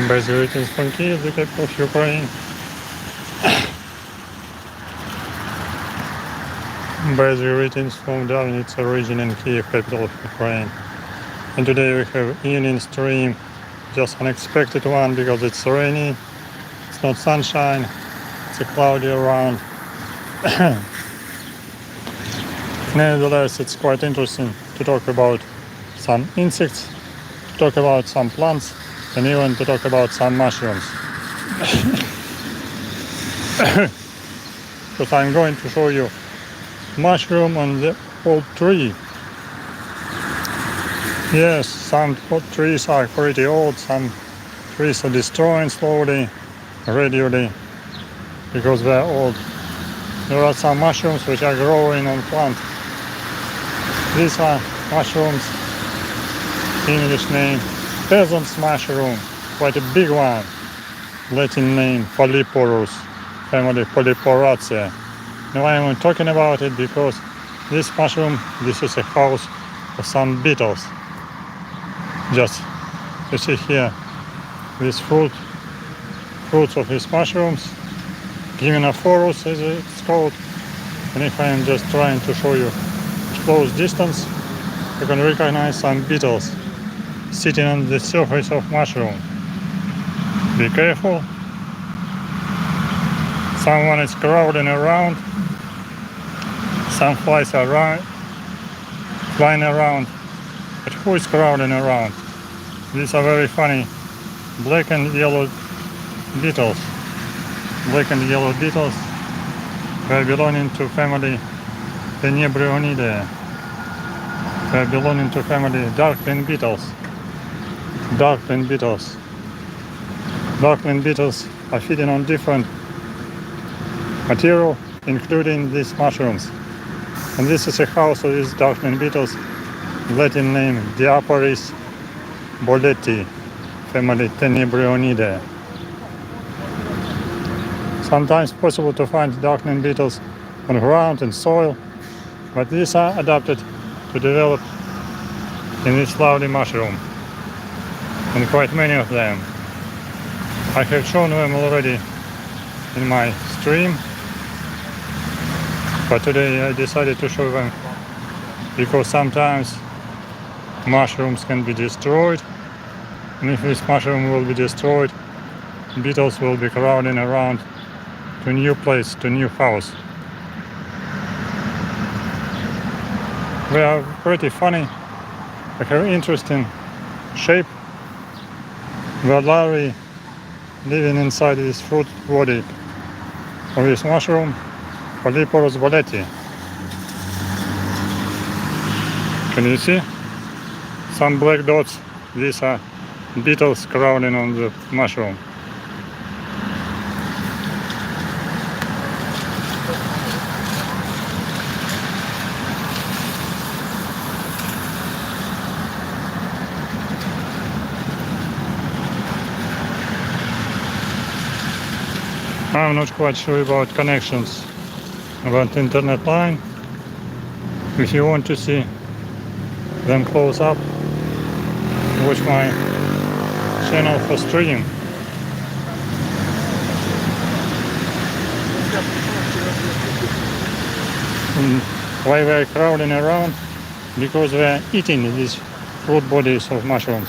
Без greetings from Kyiv, the capital of Ukraine. Без greetings from Donetsk region in Kyiv, capital of Ukraine. And today we have evening stream, just unexpected one because it's rainy, it's not sunshine, it's a cloudy around. Nevertheless, it's quite interesting to talk about some insects, to talk about some plants, and even to talk about some mushrooms. Because I'm going to show you mushroom on the old tree. Yes, some trees are pretty old, some trees are destroying slowly, gradually, because they're old. There are some mushrooms which are growing on plant. These are mushrooms, English name, peasant's mushroom, quite a big one. Latin name, Polyporus, family Polyporus. Now I am talking about it because this mushroom, this is a house of some beetles. Just, you see here, these fruits of these mushrooms, Gymnophorus as it's called. And if I am just trying to show you close distance, you can recognize some beetles sitting on the surface of mushroom. Be careful. Someone is crowding around. Some flies are flying around. But who is crowding around? These are very funny black and yellow beetles. Black and yellow beetles. They are belonging to family Tenebrionidae. They are belonging to family darkling beetles. Darkling beetles. Darkling beetles are feeding on different material, including these mushrooms. And this is a house of these darkling beetles. Latin name Diaperis, boleti, family Tenebrionidae. Sometimes possible to find darkling beetles on ground and soil, but these are adapted to develop in this lovely mushroom, and quite many of them. I have shown them already in my stream, but today I decided to show them because sometimes mushrooms can be destroyed, and if this mushroom will be destroyed, beetles will be crowding around to a new place, to a new house. They are pretty funny, they have interesting shape. They are larvae living inside this fruit body of this mushroom, Polyporus boleti. Can you see? Some black dots, these are beetles crowding on the mushroom. I'm not quite sure about connections, about internet line. If you want to see them close up, watch my channel for stream. Why they're crowding around? Because they're eating these fruit bodies of mushrooms.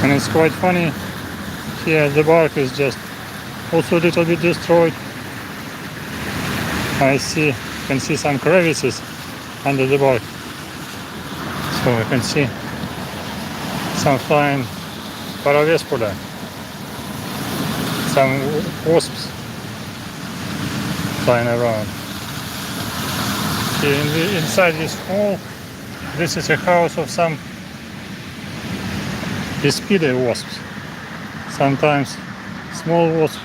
And it's quite funny, here the bark is just also a little bit destroyed. I can see some crevices under the bark. So I can see some flying paravespula, some wasps flying around. Here inside this hole, this is a house of some Beekeeper wasps. Sometimes small wasps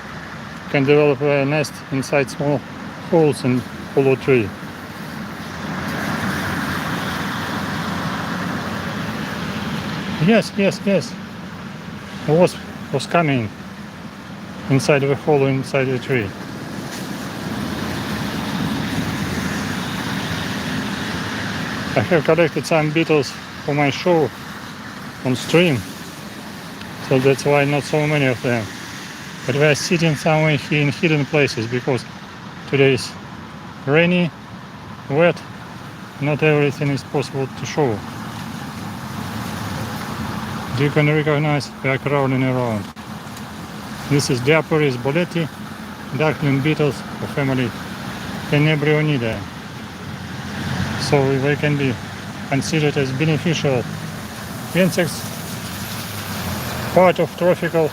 can develop a nest inside small holes in hollow tree. Yes. A wasp was coming inside the hole inside the tree. I have collected some beetles for my show on stream, so that's why not so many of them. But we are sitting somewhere here in hidden places because today is rainy, wet, not everything is possible to show. You can recognize we are crawling around. This is Diaperis boleti, duckling beetles of family Tenebrionidae. So they can be considered as beneficial insects, part of trophical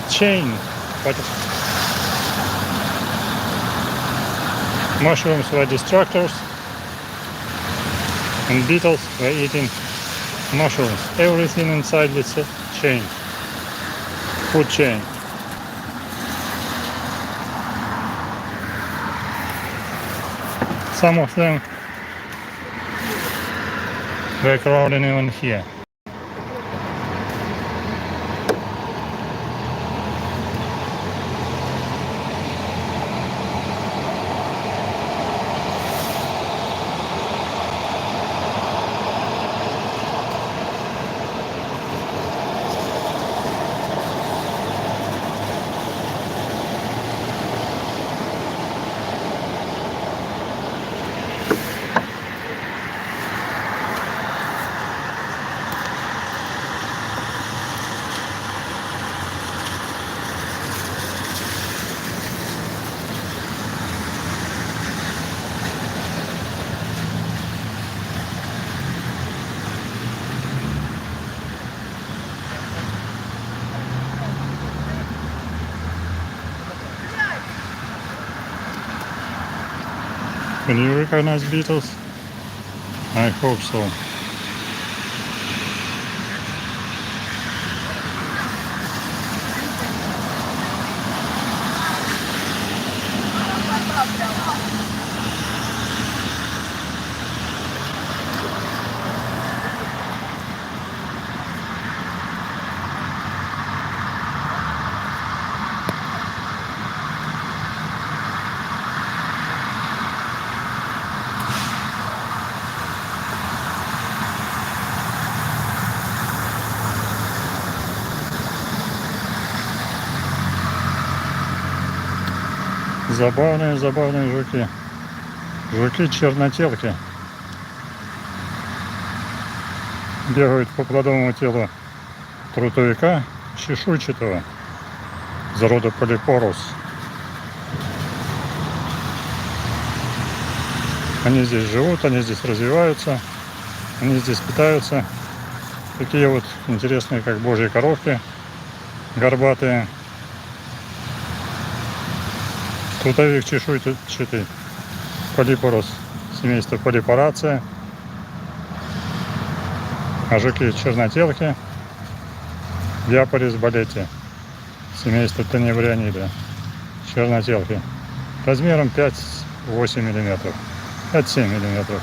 chain, but mushrooms were destructors and beetles were eating mushrooms. Everything inside this chain, food chain. Some of them were crawling even here. Can you recognize beetles? I hope so. Забавные жуки. Жуки-чернотелки. Бегают по плодовому телу трутовика чешуйчатого из рода Polyporus. Они здесь живут, они здесь развиваются, они здесь питаются. Такие вот интересные, как божьи коровки, горбатые. Трутовик чешуйчатый Polyporus, семейство Polyporacea, а жуки-чернотелки Diaperis boleti, семейство Tenebrionidae, чернотелки, размером 5-8 мм, 5-7 мм,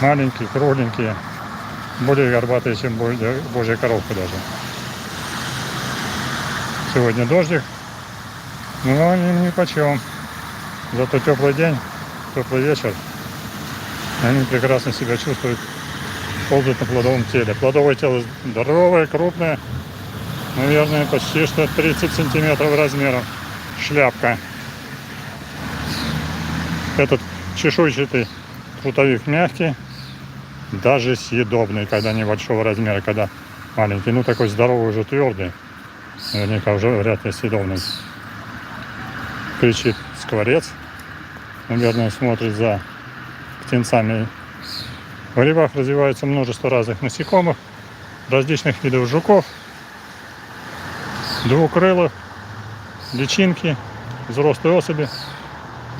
маленькие, кругленькие, более горбатые, чем божья коровка даже. Сегодня дождик, но они ни почем. Зато теплый день, теплый вечер. Они прекрасно себя чувствуют, ползают на плодовом теле. Плодовое тело здоровое, крупное, наверное, почти что 30 сантиметров размером. Шляпка. Этот чешуйчатый трутовик мягкий, даже съедобный, когда небольшого размера, когда маленький. Ну, такой здоровый, уже твердый. Наверняка уже вряд ли съедобный. Кричит скворец. Наверное, смотрит за птенцами. В грибах развивается множество разных насекомых, различных видов жуков, двукрылых, личинки, взрослые особи.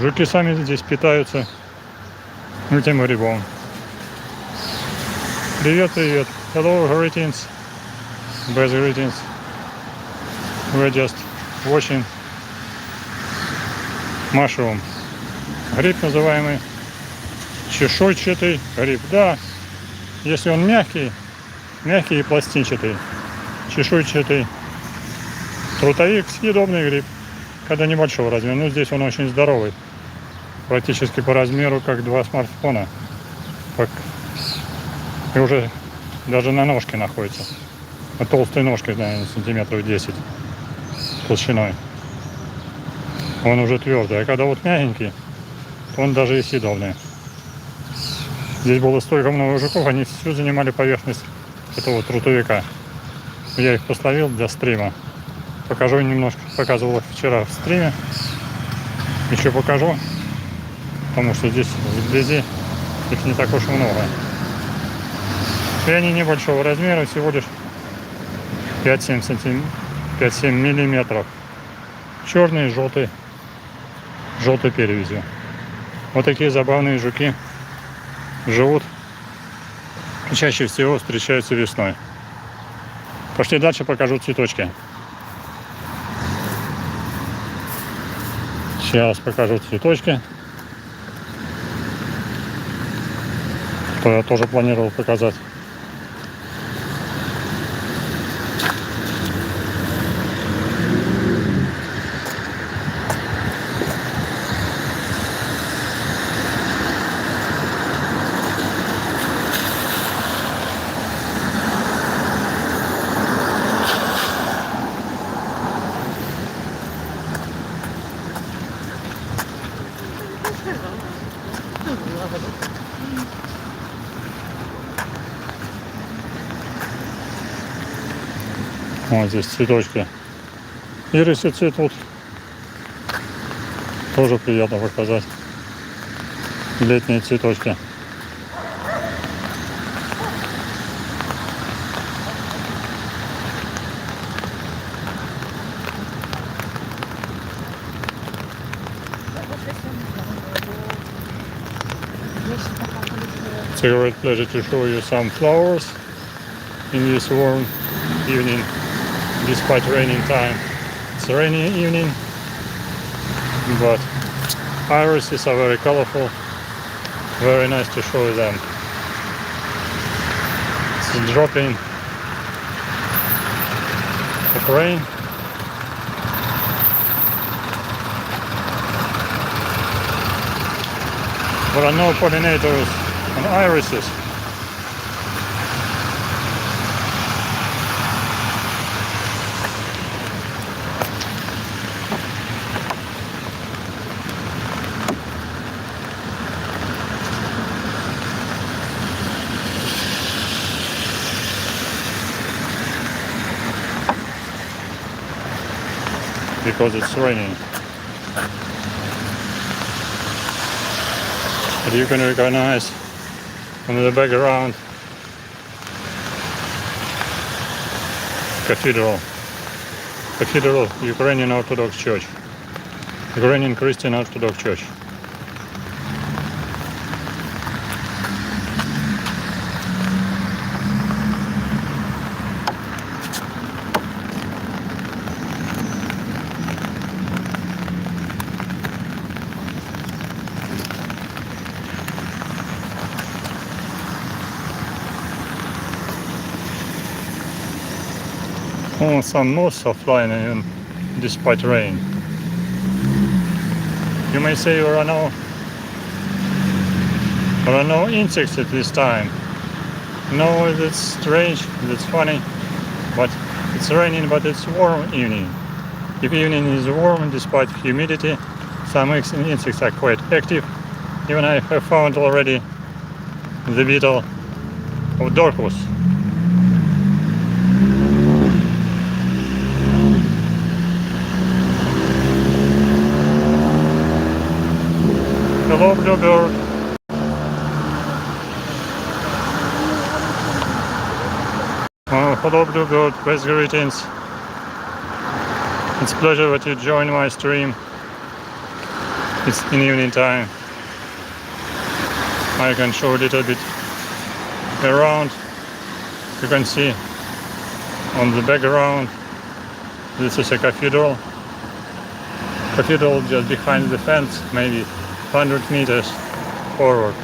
Жуки сами здесь питаются этим грибом. Привет, привет. Hello, greetings. Best greetings. We're just watching mushroom. Гриб называемый чешуйчатый гриб. Да, если он мягкий и пластинчатый, чешуйчатый трутовик, съедобный гриб, когда небольшого размера. Но здесь он очень здоровый, практически по размеру, как два смартфона, И уже даже на ножке находится. На толстой ножке, наверное, сантиметров 10 толщиной. Он уже твердый. А когда вот мягенький, то он даже и съедобный. Здесь было столько много жуков, они всю занимали поверхность этого трутовика. Я их пословил для стрима. Покажу немножко, показывал их вчера в стриме. Еще покажу, потому что здесь вблизи их не так уж много. И они небольшого размера, всего лишь 5-7 миллиметров. Черный и желтый перевязью. Вот такие забавные жуки живут. Чаще всего встречаются весной. Пошли дальше, покажу цветочки. Сейчас покажу цветочки. Что я тоже планировал показать. Вот здесь цветочки. Ирисы цветут. Тоже приятно показать. Летние цветочки. It's a great pleasure to show you some flowers in this warm evening. Despite raining time. It's a rainy evening, but irises are very colorful, very nice to show them. It's dropping of rain. There are no pollinators on irises. Because it's raining. But you can recognize on the background Cathedral. Cathedral, Ukrainian Orthodox Church. Ukrainian Christian Orthodox Church. Oh, some moths are flying in despite rain. You may say there are no insects at this time. No, that's strange, that's funny, but it's raining, but it's warm evening. If evening is warm, despite humidity, some insects are quite active. Even I have found already the beetle of Dorcus. Hello, bluebird. Oh, hello, bluebird. Best greetings. It's a pleasure that you join my stream. It's in evening time. I can show a little bit around. You can see on the background. This is a cathedral. Cathedral just behind the fence, maybe 100 meters forward.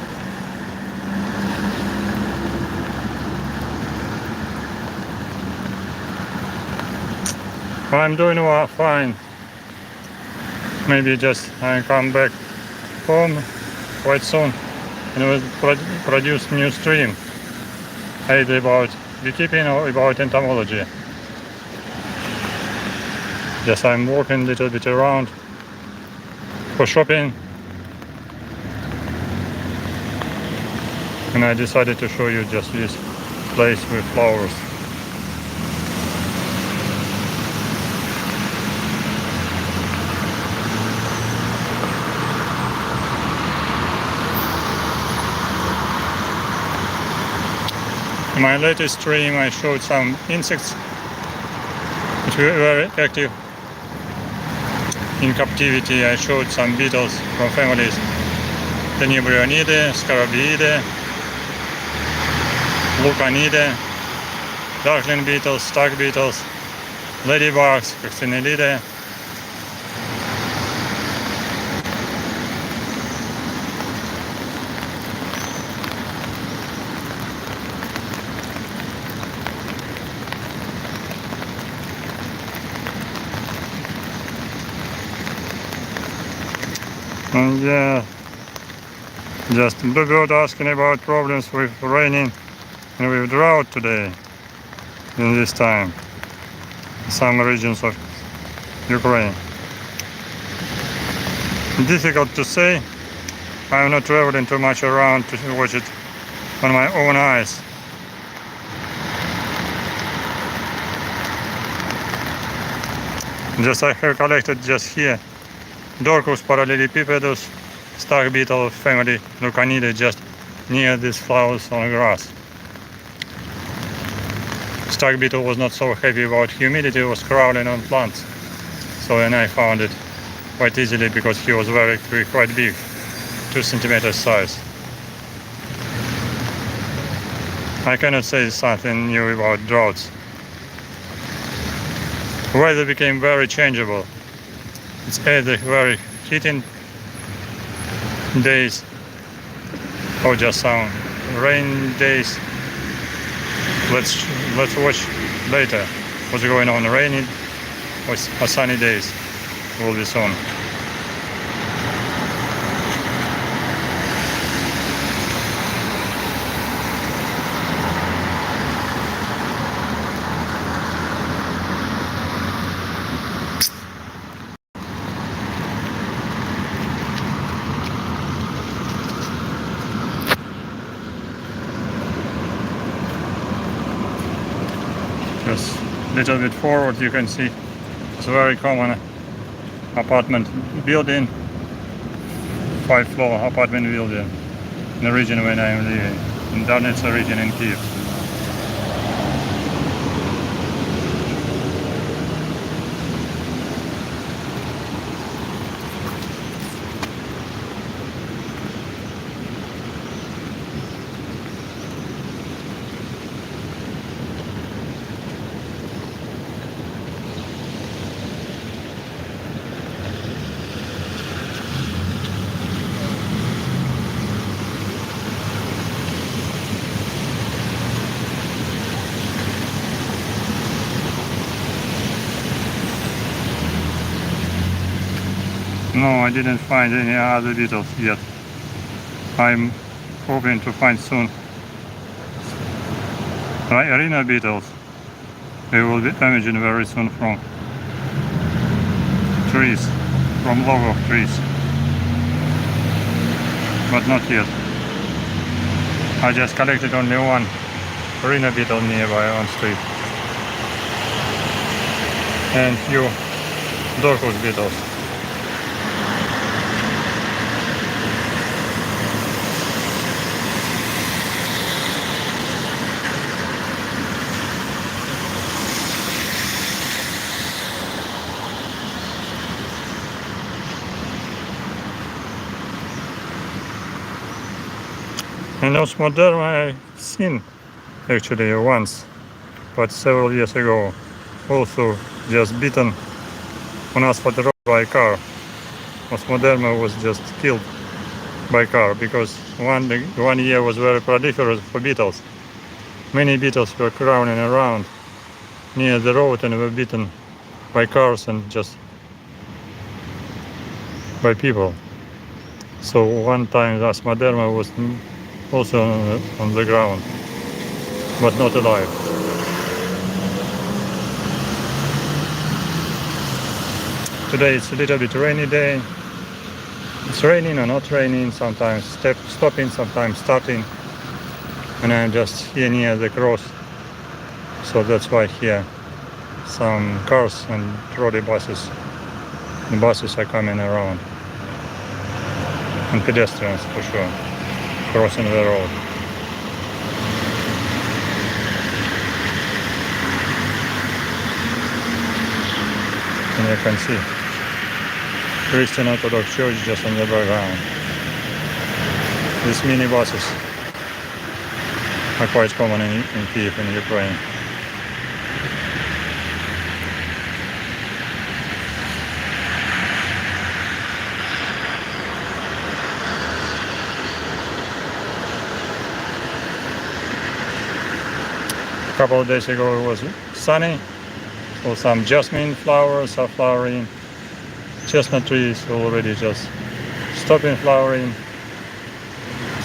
I'm doing fine. Maybe just I come back home quite soon and will produce new stream. either about beekeeping or about entomology. Yes, I'm walking a little bit around for shopping, and I decided to show you just this place with flowers. In my latest stream I showed some insects which were very active in captivity. I showed some beetles from families Tenebrionidae, Scarabiidae, Lucanidae, darkling beetles, stag beetles, ladybugs, Coccinellidae. And yeah, just bluebird asking about problems with raining and with drought today in this time in some regions of Ukraine. Difficult to say. I'm not traveling too much around to watch it on my own eyes. Just I have collected just here Dorcus parallelepipedus, stag beetle family Lucanidae, just near these flowers on grass. Stag beetle was not so happy about humidity, was crawling on plants. So then I found it quite easily because he was quite big, 2 centimeters size. I cannot say something new about droughts. Weather became very changeable. It's either very heating days or just some rain days. Let's watch later what's going on. Rainy or sunny days will be soon. Just a little bit forward you can see it's a very common apartment building, 5-floor apartment building in the region where I am living, in Donetsk region in Kyiv. No, I didn't find any other beetles yet. I'm hoping to find soon arena beetles. They will be emerging very soon from trees, from log of trees. But not yet. I just collected only one arena beetle nearby on street. And few Dorcus beetles. And Osmoderma I've seen actually once, but several years ago. Also just beaten on asphalt road by a car. Osmoderma was just killed by car because one year was very proliferous for beetles. Many beetles were crawling around near the road and were beaten by cars and just by people. So one time Osmoderma was also on the ground. but not alive. Today it's a little bit rainy day. It's raining or not raining, sometimes stopping, sometimes starting. And I'm just here near the cross. So that's why here some cars and trolley buses. The buses are coming around. And pedestrians for sure, crossing the road. And you can see Christian Orthodox Church just in the background. These mini buses are quite common in Kyiv, in Ukraine. A couple of days ago it was sunny, so some jasmine flowers are flowering. Chestnut trees already just stopping flowering.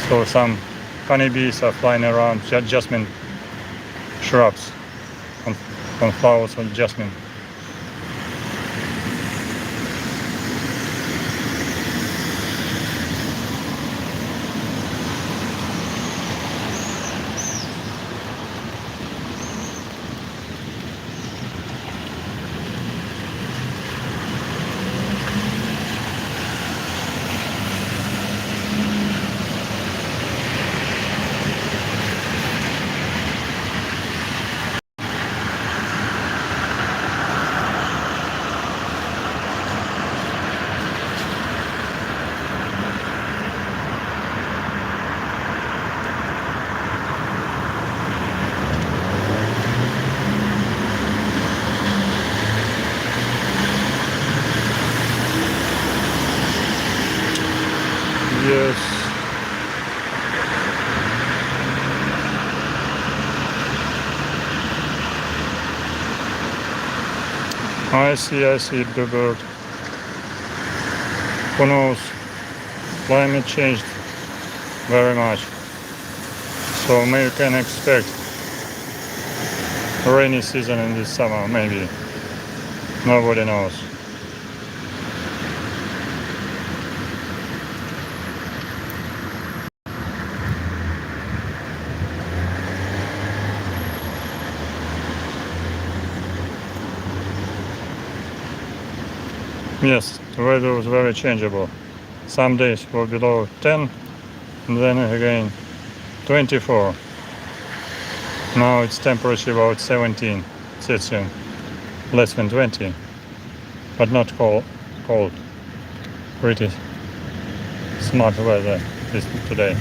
So some honeybees are flying around, jasmine shrubs on flowers of jasmine. Yes. I see the bird. Who knows? Climate changed very much. So maybe you can expect a rainy season in this summer, maybe. Nobody knows. Yes, the weather was very changeable. Some days were below 10, and then again 24. Now it's temperature about 17 Celsius, less than 20, but not cold. Pretty smart weather this today.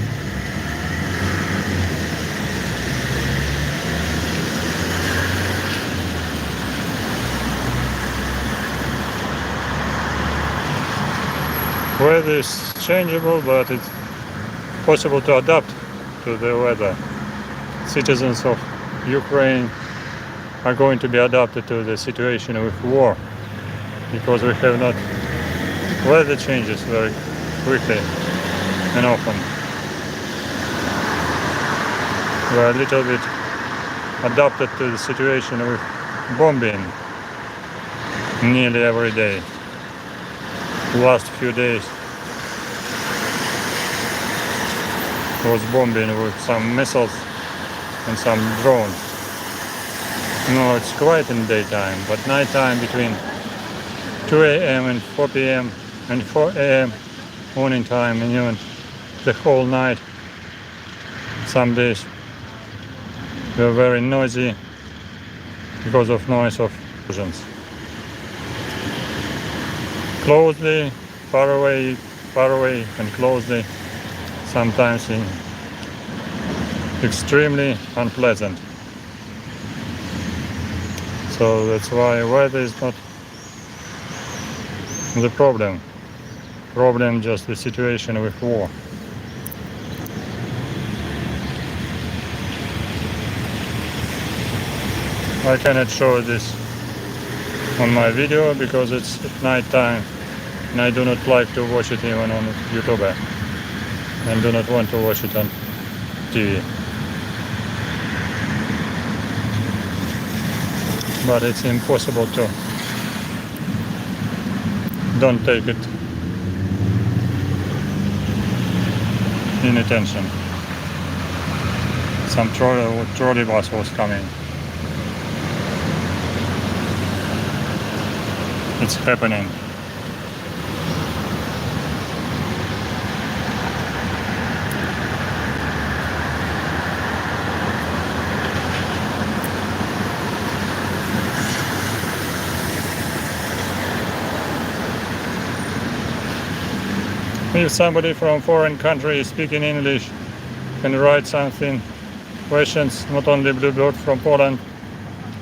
Weather is changeable, but it's possible to adapt to the weather. Citizens of Ukraine are going to be adapted to the situation with war, because we have not weather changes very quickly and often. We are a little bit adapted to the situation with bombing nearly every day. Last few days was bombing with some missiles and some drones. No, it's quiet in daytime, but nighttime between 2 a.m. and 4 p.m. and 4 a.m. morning time, and even the whole night. Some days they're very noisy because of noise of explosions. Closely, far away and closely, sometimes extremely unpleasant. So that's why weather is not the problem. Problem just the situation with war. I cannot show this on my video because it's at night time and I do not like to watch it even on YouTube and do not want to watch it on TV. but it's impossible to don't take it in attention. Some trolley bus was coming. It's happening. If somebody from foreign country is speaking English, can write something, questions, not only Bluebird from Poland,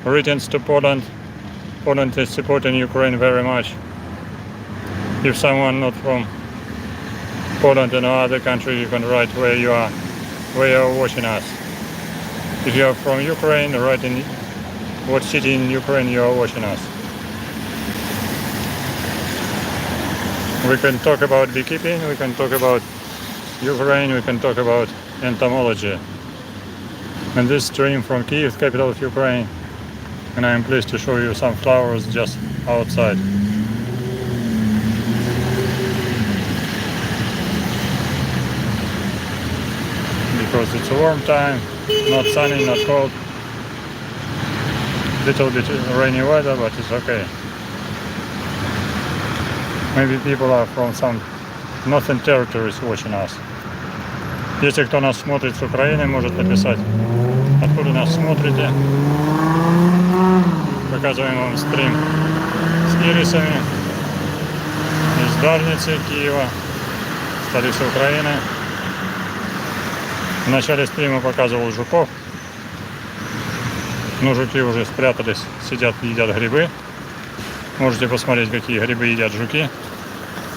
greetings to Poland. Poland is supporting Ukraine very much. If someone not from Poland and other country, you can write where you are watching us. If you are from Ukraine, write in what city in Ukraine you are watching us. We can talk about beekeeping, we can talk about Ukraine, we can talk about entomology. And this stream from Kyiv, capital of Ukraine, and I am pleased to show you some flowers just outside. Because it's a warm time, not sunny, not cold. Little bit rainy weather, but it's okay. Maybe people are from some northern territories watching us. Если кто нас смотрит с Украины, может написать, откуда нас смотрите. Показываем вам стрим с ирисами из Дарницы, Киева, столицы Украины. В начале стрима показывал жуков. Но жуки уже спрятались, сидят, едят грибы. Можете посмотреть, какие грибы едят жуки.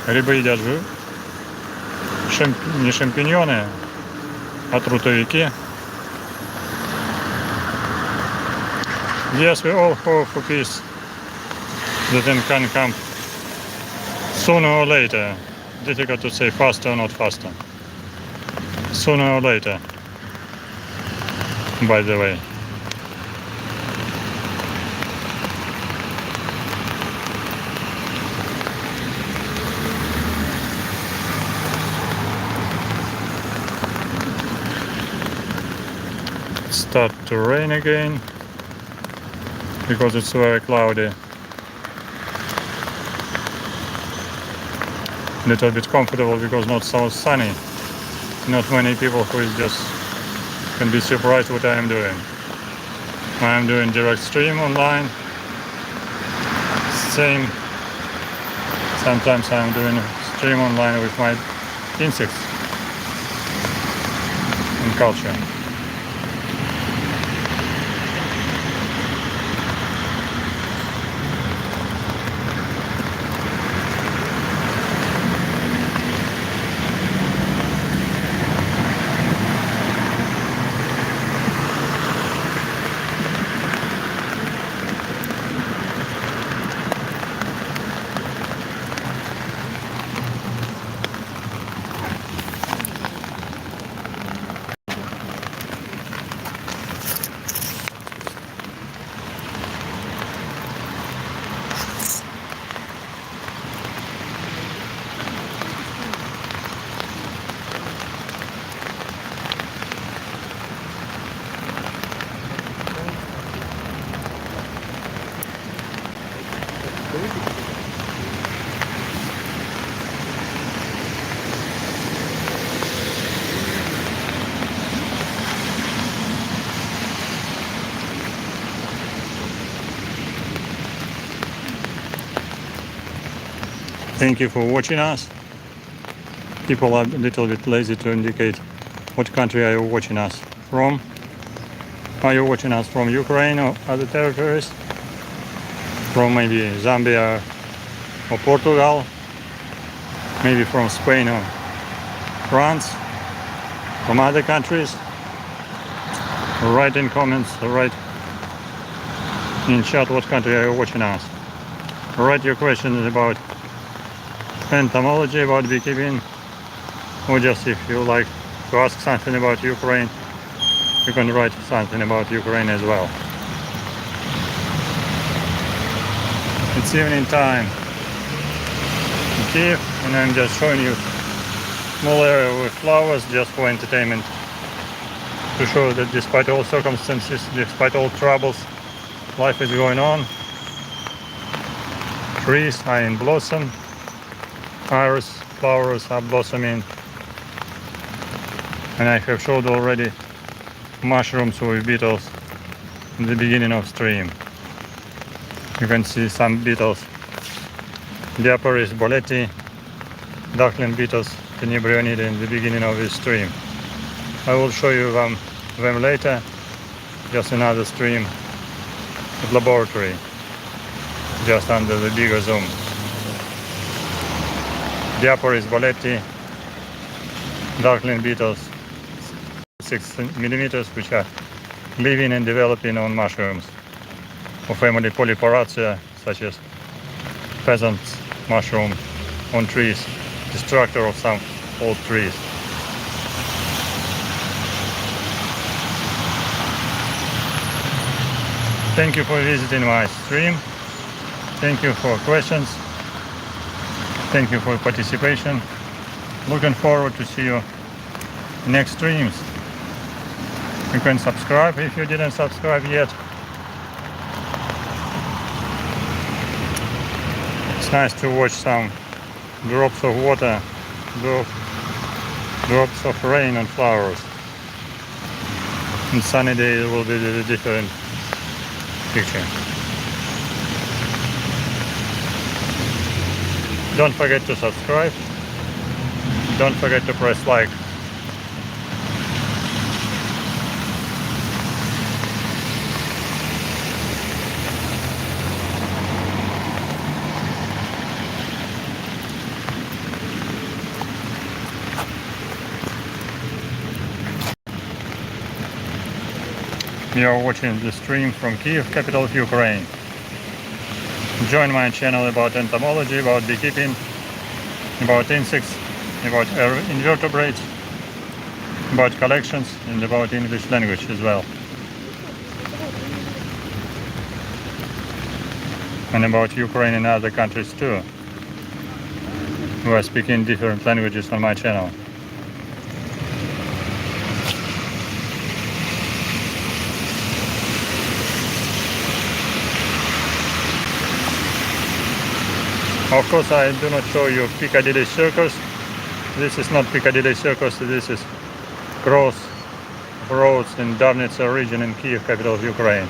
Грибы едят не шампиньоны, а трутовики. Yes, we all hope for peace. That then can come sooner or later. Difficult to say faster or not faster. Sooner or later, by the way. Start to rain again because it's very cloudy. Little bit comfortable because not so sunny. Not many people who is just can be surprised what I am doing. I am doing direct stream online. Same. Sometimes I am doing a stream online with my insects and culture. Thank you for watching us. People are a little bit lazy to indicate what country are you watching us from. Are you watching us from Ukraine or other territories? From maybe Zambia or Portugal? Maybe from Spain or France? From other countries? Write in comments, write in chat what country are you watching us. Write your questions about entomology, about beekeeping, or just if you like to ask something about Ukraine, you can write something about Ukraine as well. It's evening time in Kyiv, and I'm just showing you small area with flowers just for entertainment, to show that despite all circumstances, despite all troubles, life is going on. Trees are in blossom, iris flowers are blossoming, and I have showed already mushrooms with beetles in the beginning of stream. You can see some beetles, Diaperis, boleti, duckling beetles, Tenebrionida in the beginning of this stream. I will show you them later, just another stream at laboratory, just under the bigger zoom. Diaperis, boleti, duckling beetles, 6 millimeters, which are living and developing on mushrooms of family Polyporus, such as peasant's mushroom on trees, destructor of some old trees. Thank you for visiting my stream. Thank you for questions. Thank you for participation. Looking forward to see you next streams. You can subscribe if you didn't subscribe yet. It's nice to watch some drops of water, drops of rain on flowers. On sunny day it will be a different picture. Don't forget to subscribe. Don't forget to press like. You are watching the stream from Kyiv, capital of Ukraine. Join my channel about entomology, about beekeeping, about insects, about invertebrates, about collections, and about English language as well. And about Ukraine and other countries too, who are speaking different languages on my channel. Of course, I do not show you Piccadilly Circus. This is not Piccadilly Circus, this is cross roads in Darnitsa region in Kyiv, capital of Ukraine.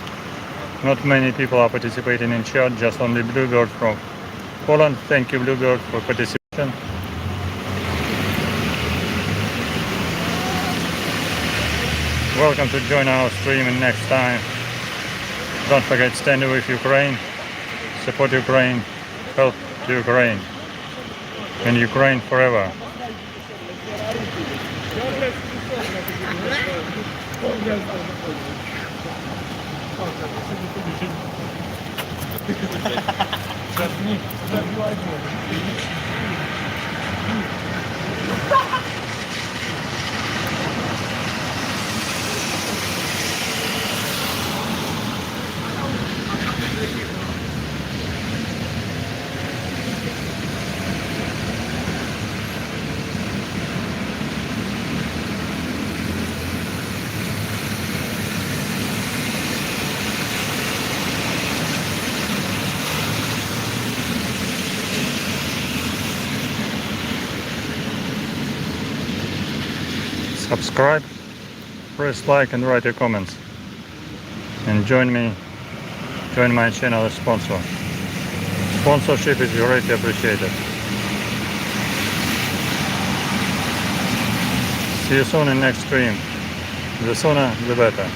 Not many people are participating in chat, just only Bluebird from Poland. Thank you, Bluebird, for participation. Welcome to join our stream and next time. Don't forget, stand with Ukraine, support Ukraine, help Ukraine, and Ukraine forever. Subscribe, press like and write your comments, and join my channel as sponsor. Sponsorship is greatly appreciated. See you soon in next stream. The sooner the better.